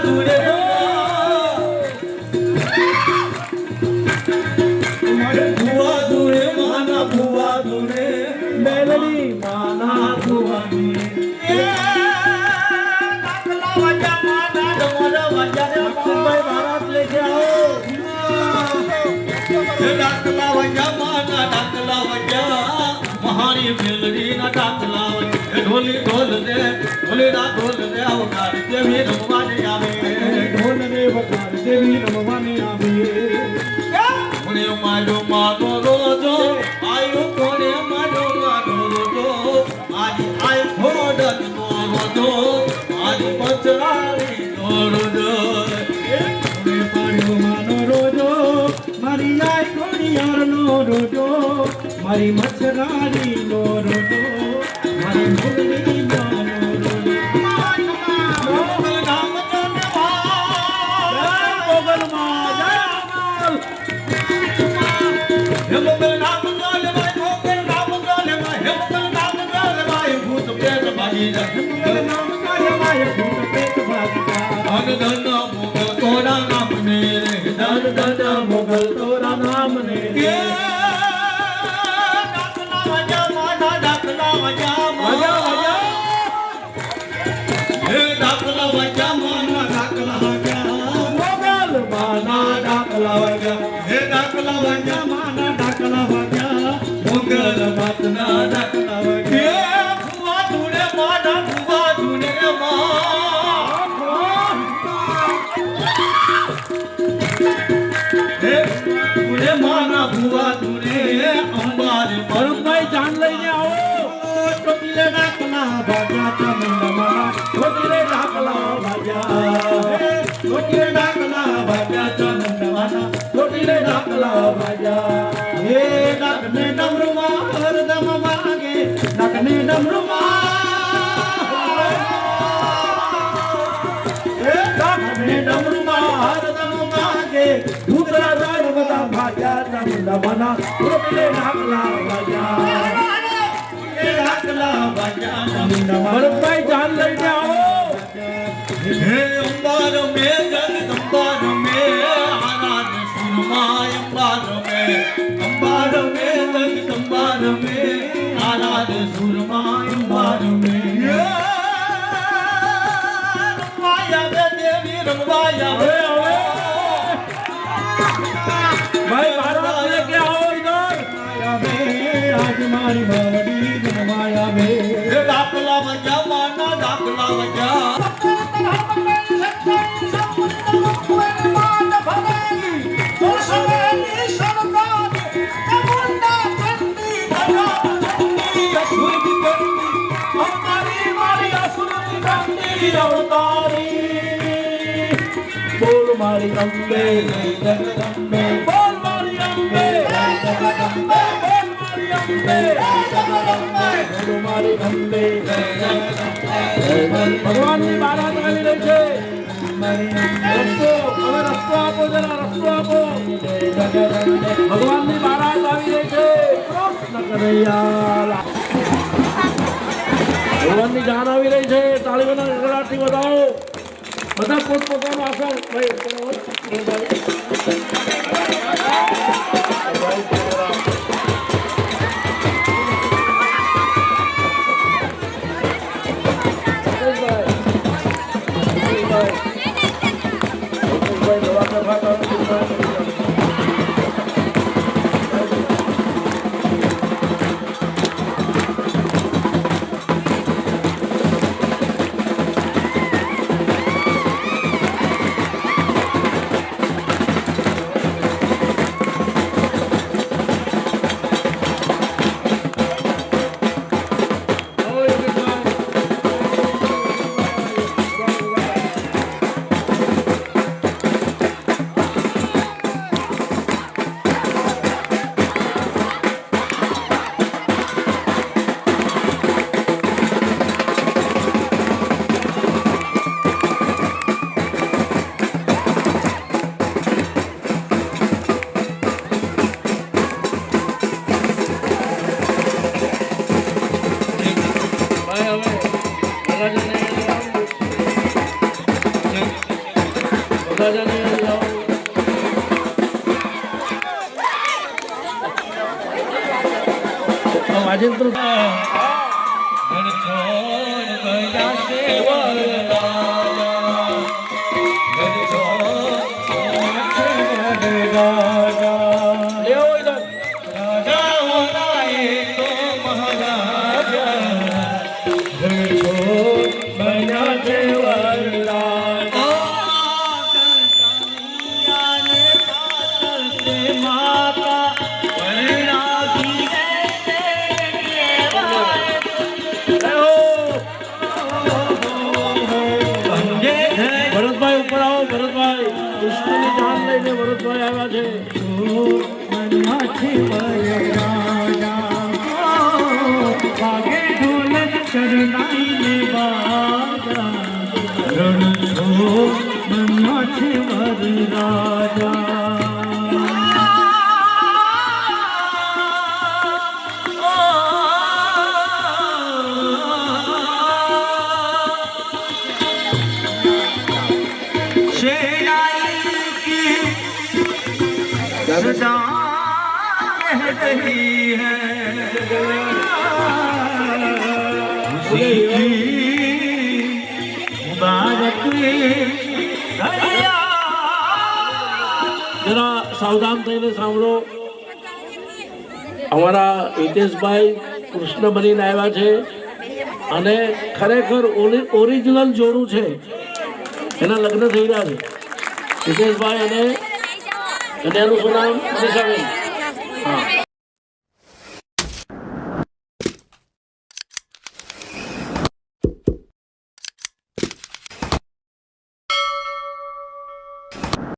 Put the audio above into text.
ધૂણે મારે ભુવા ધૂણે માના ભુવા ધૂણે મેલડી માના ભુવા ધૂણે ડાકલા વાજા માના ડમરા વાજા રે ભાઈ ભારત લેકે આવો ડાકલા વાજા માના ડાકલા વાજા મહારી મેલડી ના ડાકલા ઢોલી ઢોલ દે ઢોલી ના ઢોલ દે અવતાર દેવી રમવાને આવે ઢોલ ને અવતાર દેવી રમવાને આવે કોને મારો માનો રોજો આયો કોને મારો માનો રોજો આજી આય ખોડન નો રોજો આજી પચરારી નો રોજો કોને મારો માનો રોજો મારી આય ખોડિયાર નો રોજો મારી મચરારી નો રોજો મારી મુગલી નો રોજો મોગલ નામ મોગલ માં હે મોગલ નામ જોલે ભાઈ મોગલ નામ જોલે ભાઈ હે મોગલ નામ જોલે ભાઈ ભૂત પ્રેત ભાગી જા મોગલ નામ જોલે ભાઈ ભૂત પ્રેત ભાગી જા ધન ધન મોગલ તોરા નામ ને ધન ધન મોગલ તોરા નામ ને ડાકલા વાજા માના ડાકલા વાજા વાજા વાજા હે ડાકલા વાજા માના ડાકલા વાજા મોગલ માના ડાકલા વાજા હે ડાકલા વાજા માના ડાકલા વાજા મોગલ માતના ડાકલા વાજા ભુવા ધૂણે માના ભુવા ધૂણે હે ધૂણે માના ભુવા ધૂણે અંબારી ભરતભાઈ જાન લઈને આવો ટોપીલે ડાકલા વાજા ચમંડા માના ટોપીલે ડાકલા વાજા ટોપીલે ડાકલા વાજા ચમંડા માના ટોપીલે ડાકલા વાજા હે ડાકને ડમરુમાં હરદમ વાગે ડાકને ડમરુમાં હે ડાકને ડમરુમાં હરદમ વાગે ભૂતરા રાજ બધા ભાજા ચમંડા માના ટોપીલે ડાકલા વાજા ભરતભાઈ જાન લઈને આવો હે અંબાર મે જગદંબાર મે આનંદ સુરમા અંબાર મે જગદંબાર મે આનંદ સુરમા અંબાર મે રમવાયા બે દેવી રમવાયા બે ભાઈ ભારત લેકે આવો ઇધર આજ મારી માવડી રમવાયા બે ડાકલા વાજા માના ડાકલા વાજા બોલ મારી અંબે જગદંબે બોલ મારી અંબે જગદંબે બોલ મારી અંબે જગદંબે બોલ મારી અંબે ભગવાનની બારાત આવી રહી છે રસ્તો આપો જરા રસ્તો આપો ભગવાનની બારાત આવી રહી છે કૃષ્ણ કનૈયા ભગવાનની જાન આવી રહી છે તાળીઓના ગગડાટથી વધાવો બધા પોતપોતાનું આસન રાજાને જાઓ. વાજિંત્ર ભરતભાઈ ઉપર આવો. ભરતભાઈ કૃષ્ણની જાન લઈને ભરતભાઈ આવ્યા છે. જરા સાવધાન થઈને સાંભળો. અમારા હિતેશભાઈ કૃષ્ણ બનીને આવ્યા છે અને ખરેખર ઓરિજિનલ જોડું છે. એના લગ્ન થઈ રહ્યા છે હિતેશભાઈ અને એનું શું નામ? મનીષાબેન. હા.